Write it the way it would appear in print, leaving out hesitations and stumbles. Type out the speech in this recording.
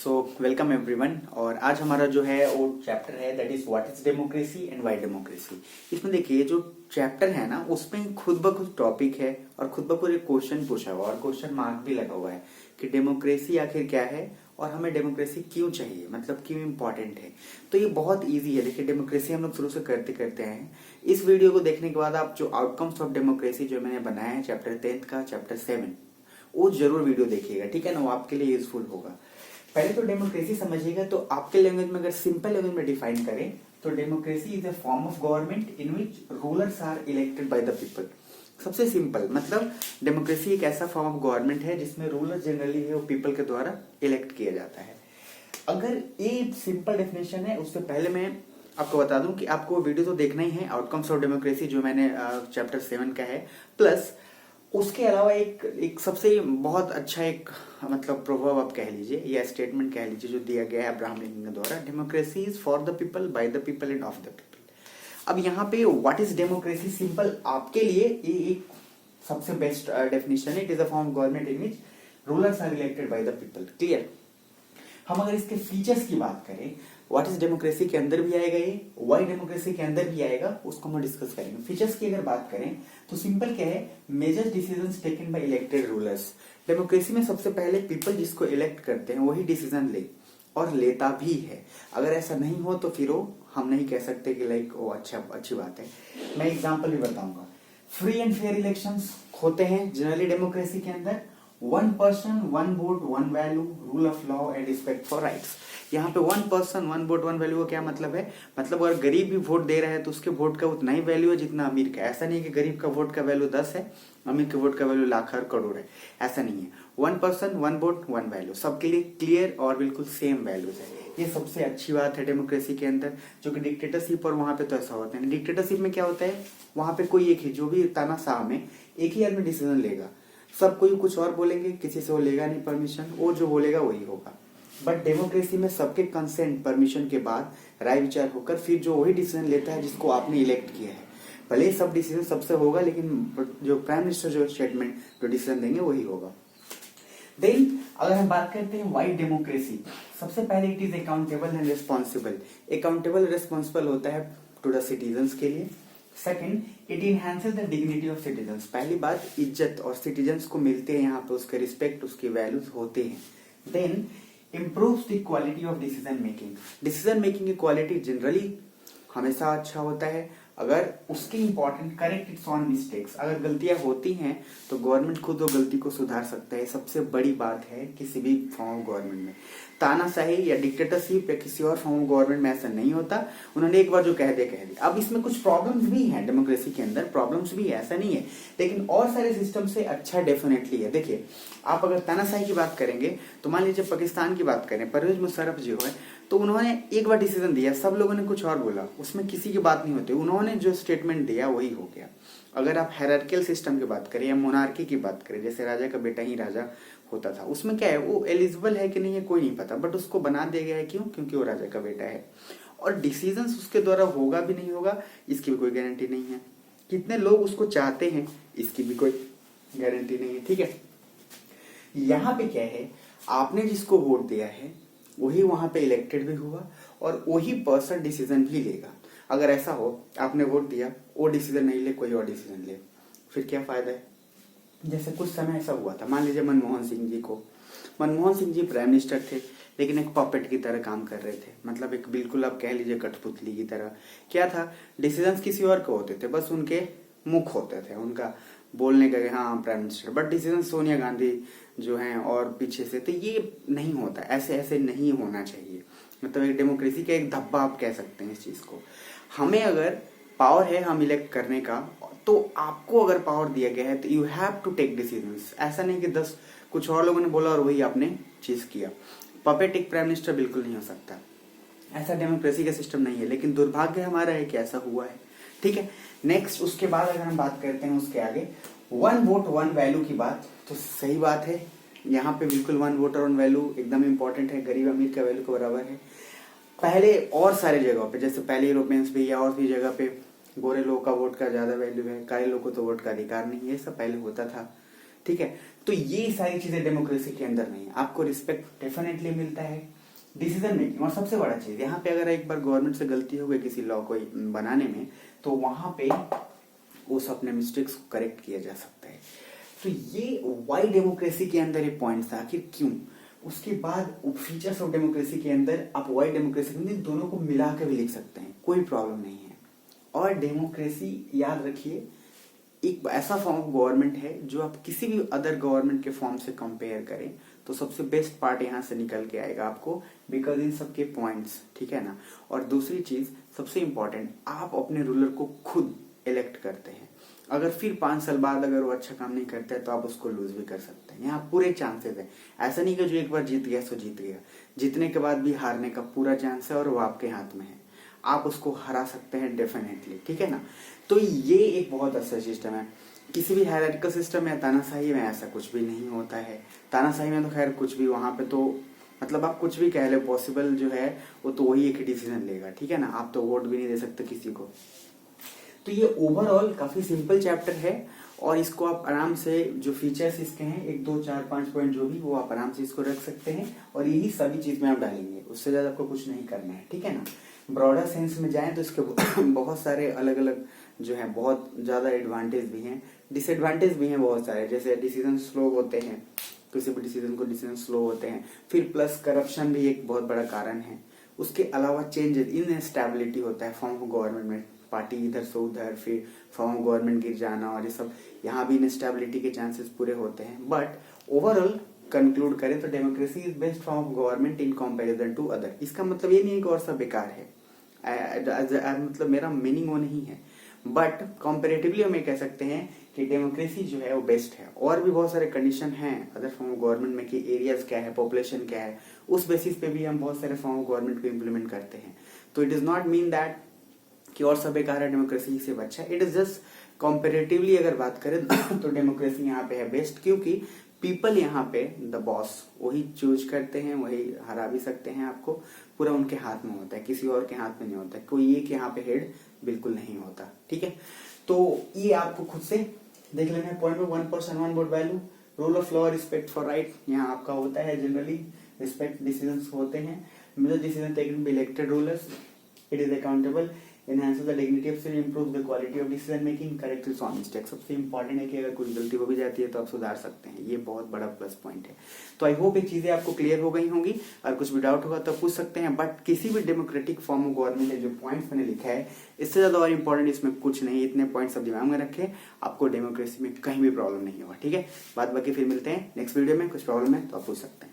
So welcome everyone. और आज हमारा जो है वो चैप्टर है that is what is democracy and why democracy. इसमें देखिए जो चैप्टर है ना उसमें खुद ब खुद टॉपिक है और खुद ब खुद एक क्वेश्चन पूछा हुआ और क्वेश्चन मार्क भी लगा हुआ है कि डेमोक्रेसी आखिर क्या है और हमें डेमोक्रेसी क्यों चाहिए, मतलब क्यों इम्पोर्टेंट है। तो ये बहुत इजी है। देखिए डेमोक्रेसी हम लोग शुरू से करते करते हैं। इस वीडियो को देखने के बाद आप जो आउटकम्स ऑफ डेमोक्रेसी जो मैंने बनाया है चैप्टर 10 का चैप्टर 7 वो जरूर वीडियो देखिएगा, ठीक है ना। वो आपके लिए यूजफुल होगा। पहले तो डेमोक्रेसी समझिएगा तो आपके लैंग्वेज में अगर सिंपल लैंग्वेज में डिफाइन करें तो democracy is a form of government in which rulers are elected by the people. सबसे सिंपल मतलब डेमोक्रेसी एक ऐसा फॉर्म ऑफ गवर्नमेंट है जिसमें रूलर जनरली है वो पीपल के द्वारा इलेक्ट किया जाता है। अगर ये सिंपल डेफिनेशन है, उससे पहले मैं आपको बता दूं कि आपको वीडियो तो देखना ही है आउटकम्स ऑफ डेमोक्रेसी जो मैंने चैप्टर 7 का है, प्लस उसके अलावा एक सबसे बहुत अच्छा एक मतलब प्रोवर्ब आप कह लीजिए या स्टेटमेंट कह लीजिए जो दिया गया है अब्राहम लिंकन के द्वारा, democracy is for the people bye the people end of the people. अब यहाँ पे व्हाट इज डेमोक्रेसी सिंपल आपके लिए ये एक सबसे बेस्ट डेफिनेशन है। It is a form of government in which rulers are elected by the people. Clear. हम अगर इसके फीचर्स की बात करें, व्हाट इज डेमोक्रेसी के अंदर भी आएगा ये, व्हाई डेमोक्रेसी के अंदर भी आएगा, उसको हम डिस्कस करेंगे। फीचर्स की अगर बात करें तो सिंपल क्या है, major decisions taken by elected rulers. Democracy में सबसे पहले पीपल जिसको इलेक्ट करते हैं वही डिसीजन ले और लेता भी है। अगर ऐसा नहीं हो तो फिर वो हम नहीं कह सकते कि लाइक वो अच्छी बात है। मैं एग्जाम्पल भी बताऊंगा। फ्री एंड फेयर इलेक्शंस होते हैं जनरली डेमोक्रेसी के अंदर। One person one vote one value, rule of law and respect for rights. यहाँ पे one person one vote one value का क्या मतलब है, मतलब अगर गरीब भी वोट दे रहा है तो उसके वोट का उतना ही वैल्यू है जितना अमीर का। ऐसा नहीं है कि गरीब का वोट का वैल्यू 10 है, अमीर के वोट का वैल्यू लाख और करोड़ है, ऐसा नहीं है। One person one vote one value, सबके लिए क्लियर और बिल्कुल सेम वैल्यूज है। ये सबसे अच्छी बात है डेमोक्रेसी के अंदर, जो कि डिक्टेटरशिप और वहां पे तो ऐसा होता है। डिक्टेटरशिप में क्या होता है, वहां पे कोई एक ही जो भी तानाशाह में एक ही आदमी डिसीजन लेगा, सब कोई कुछ और बोलेंगे, किसी से वो लेगा नहीं परमिशन, वो जो बोलेगा वही होगा। बट डेमोक्रेसी में सबके कंसेंट परमिशन के बाद राय विचार होकर फिर जो वही डिसीजन लेता है जिसको आपने इलेक्ट किया है। भले ही सब डिसीजन सबसे होगा लेकिन जो प्राइम मिनिस्टर जो स्टेटमेंट जो डिसीजन देंगे वही होगा। देन अगर हम बात करते हैं व्हाई डेमोक्रेसी, सबसे पहले it is accountable and responsible. Accountable responsible होता है टू द सिटीजन्स के लिए। Second, it enhances the dignity of citizens. पहली बात इज्जत और सिटीजन्स को मिलते हैं यहाँ पे, उसके रिस्पेक्ट उसके वैल्यूज होते हैं। Then improves the quality of decision making. Decision making की क्वालिटी जनरली हमेशा अच्छा होता है अगर उसकी important correct its own mistakes. अगर गलतियां होती हैं तो गवर्नमेंट खुद वो गलती को सुधार सकता है। सबसे बड़ी बात है किसी भी फॉर्म ऑफ गवर्नमेंट में। तानाशाही या डिक्टेटरशिप या किसी और फॉर्म ऑफ गवर्नमेंट में ऐसा नहीं होता। उन्होंने एक बार जो कह दिया। अब इसमें कुछ प्रॉब्लम्स भी हैं, डेमोक्रेसी के अंदर प्रॉब्लम्स भी है, ऐसा नहीं है, लेकिन और सारे सिस्टम से अच्छा डेफिनेटली है। देखिए आप अगर तानाशाही की बात करेंगे तो मान लीजिए पाकिस्तान की बात करें, परवेज मुशर्रफ जो है तो उन्होंने एक बार डिसीजन दिया, सब लोगों ने कुछ और बोला, उसमें किसी की बात नहीं होती, उन्होंने जो स्टेटमेंट दिया वही हो गया। अगर आप हायरार्कियल सिस्टम की बात करें या मोनार्की की बात करें, जैसे राजा का बेटा ही राजा होता था, उसमें क्या है वो एलिजिबल है कि नहीं है कोई नहीं पता, बट उसको बना दिया गया है। क्यों? क्योंकि वो राजा का बेटा है और डिसीजन उसके द्वारा होगा भी नहीं होगा इसकी भी कोई गारंटी नहीं है। कितने लोग उसको चाहते हैं इसकी भी कोई गारंटी नहीं है। ठीक है, यहाँ पे क्या है, आपने जिसको वोट दिया है वही वहां पे इलेक्टेड भी हुआ और वही पर्सन डिसीजन भी लेगा। अगर ऐसा हो आपने वोट दिया, वो डिसीजन नहीं ले, कोई और डिसीजन ले, फिर क्या फायदा है। जैसे कुछ समय ऐसा हुआ था, मान लीजिए मनमोहन सिंह जी प्राइम मिनिस्टर थे लेकिन एक पपेट की तरह काम कर रहे थे, मतलब एक बिल्कुल आप कह लीजिए कठपुतली की तरह। क्या था, डिसीजंस किसी और के होते थे, बस उनके मुख होते थे, उनका बोलने का हाँ prime minister, but decision Sonia Gandhi जो हैं और पीछे से। तो ये नहीं होता, ऐसे ऐसे नहीं होना चाहिए। मतलब एक डेमोक्रेसी का एक धब्बा आप कह सकते हैं इस चीज को। हमें अगर पावर है हम इलेक्ट करने का, तो आपको अगर पावर दिया गया है तो you have to take decisions. ऐसा नहीं कि 10 कुछ और लोगों ने बोला और वही आपने चीज किया। पपेट एक प्राइम मिनिस्टर बिल्कुल नहीं हो सकता, ऐसा डेमोक्रेसी का सिस्टम नहीं है, लेकिन दुर्भाग्य हमारा है कि ऐसा हुआ है। ठीक है, नेक्स्ट उसके बाद अगर हम बात करते हैं उसके आगे वन वोट वन वैल्यू की बात, तो सही बात है, यहाँ पे बिल्कुल वन वोट और वन वैल्यू एकदम इंपॉर्टेंट है, गरीब अमीर का वैल्यू के बराबर है। पहले और सारे जगहों पे, जैसे पहले यूरोपियंस भी या और भी जगह पे गोरे लोगों का वोट का ज्यादा वैल्यू है, काले लोगों को तो वोट का अधिकार नहीं है, ये सब पहले होता था। ठीक है। तो ये सारी चीजें डेमोक्रेसी के अंदर नहीं है। आपको रिस्पेक्ट डेफिनेटली मिलता है, डिसीजन मेकिंग, और सबसे बड़ा चीज यहाँ पे अगर एक बार गवर्नमेंट से गलती हो गई किसी लॉ को बनाने में, तो वहां पे उस अपने मिस्टेक्स को करेक्ट किया जा सकता है। तो ये वाई डेमोक्रेसी के अंदर ये पॉइंट था, आखिर क्यों। उसके बाद फीचर्स ऑफ डेमोक्रेसी के अंदर आप वाई डेमोक्रेसी के अंदर दोनों को मिला के भी लिख सकते हैं, कोई प्रॉब्लम नहीं है। और डेमोक्रेसी याद रखिए एक ऐसा फॉर्म ऑफ गवर्नमेंट है जो आप किसी भी अदर गवर्नमेंट के फॉर्म से कंपेयर करें तो सबसे बेस्ट पार्ट यहाँ से निकल के आएगा आपको, बिकॉज इन सबके पॉइंट्स, ठीक है ना। और दूसरी चीज सबसे इंपॉर्टेंट, आप अपने रूलर को खुद इलेक्ट करते हैं। अगर फिर 5 साल बाद अगर वो अच्छा काम नहीं करता है तो आप उसको लूज भी कर सकते हैं। यहाँ पूरे चांसेस है, ऐसा नहीं कि जो एक बार जीत गया सो जीत गया, जीतने के बाद भी हारने का पूरा चांस है और वो आपके हाथ में है, आप उसको हरा सकते हैं डेफिनेटली, ठीक है ना। तो ये एक बहुत अच्छा सिस्टम है। किसी भी हायरार्किकल सिस्टम में, तानाशाही में ऐसा कुछ भी नहीं होता है। तानाशाही में तो खैर कुछ भी, वहां पे तो मतलब आप कुछ भी कह ले, पॉसिबल जो है वो तो वही एक डिसीजन लेगा, ठीक है ना। आप तो वोट भी नहीं दे सकते किसी को। तो ये ओवरऑल काफी सिंपल चैप्टर है और इसको आप आराम से, जो फीचर्स इसके हैं 1 2 4 5 पॉइंट जो भी, वो आप आराम से इसको रख सकते हैं और यही सभी चीज में आप डालेंगे, उससे ज्यादा आपको कुछ नहीं करना है, ठीक है ना। ब्रॉडर सेंस में जाएं तो इसके बहुत सारे अलग अलग जो है, बहुत ज्यादा एडवांटेज भी हैं, डिसएडवांटेज भी हैं बहुत सारे। जैसे डिसीजन स्लो होते हैं, किसी भी डिसीजन को डिसीजन स्लो होते हैं। फिर प्लस करप्शन भी एक बहुत बड़ा कारण है। उसके अलावा चेंजेस, इनस्टेबिलिटी होता है फॉर्म ऑफ गवर्नमेंट में, पार्टी इधर से उधर, फिर फॉर्म ऑफ गवर्नमेंट गिर जाना और ये सब, यहाँ भी इनस्टेबिलिटी के चांसेस पूरे होते हैं। बट ओवरऑल कंक्लूड करें तो democracy is best form of government in comparison to other. इसका मतलब ये नहीं है कि और सब बेकार है, मतलब मेरा मीनिंग वो नहीं है, बट कंपैरेटिवली हम ये कह सकते हैं कि डेमोक्रेसी जो है वो बेस्ट है। और भी बहुत सारे कंडीशन हैं अदर फॉर्म ऑफ गवर्नमेंट में कि एरियाज क्या है, पॉपुलेशन क्या है, उस बेसिस पे भी हम बहुत सारे फॉर्म ऑफ गवर्नमेंट को इम्प्लीमेंट करते हैं। तो it is not mean that कि और सब बेकार है, डेमोक्रेसी से अच्छा है। इट इज जस्ट कंपैरेटिवली अगर बात करें तो डेमोक्रेसी यहाँ पे है बेस्ट, क्योंकि पीपल यहाँ पे द बॉस, वही चूज करते हैं, वही हरा भी सकते हैं आपको, पूरा उनके हाथ में होता है, किसी और के हाथ में नहीं होता है। कोई एक यहाँ पे हेड बिल्कुल नहीं होता, ठीक है। तो ये आपको खुद से देख लेना है। पॉइंट में 1 person 1 vote value, rule of law, respect for right, यहाँ आपका होता है जनरली रिस्पेक्ट, डिसीजंस होते हैं, major decision taken by elected rulers, it is accountable, enhances the dignity of civil, improves the quality of decision making, corrects on mistake। सबसे important है कि अगर कुछ गलती हो भी जाती है तो आप सुधार सकते हैं, ये बहुत बड़ा प्लस पॉइंट है। तो आई होप ये चीजें आपको क्लियर हो गई होंगी, और कुछ भी डाउट होगा तो पूछ सकते हैं। बट किसी भी डेमोक्रेटिक फॉर्म ऑफ गवर्नमेंट है, जो पॉइंट्स मैंने लिखा है, इससे ज्यादा और इंपॉर्टेंट इसमें कुछ नहीं। इतने पॉइंट्स आप दिमाग में रखें, आपको डेमोक्रेसी में कहीं भी प्रॉब्लम नहीं होगा, ठीक है। बात बाकी फिर मिलते हैं नेक्स्ट वीडियो में। कुछ प्रॉब्लम है तो आप पूछ सकते हैं।